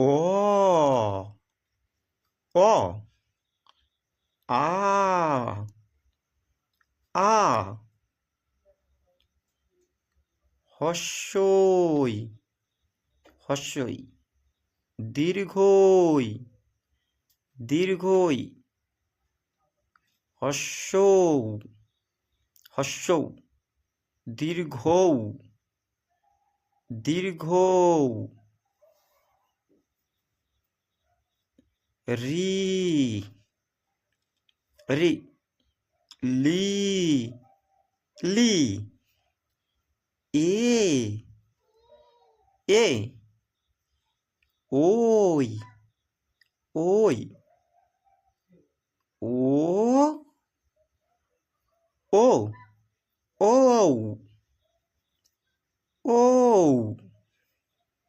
অ অ আ আ হস্যই হস্যই দীর্ঘই দীর্ঘই হস্যৌ হস্যৌ দীর্ঘৌ দীর্ঘৌ রি রি লি লি এ এ ওই ওই ও ও ও ও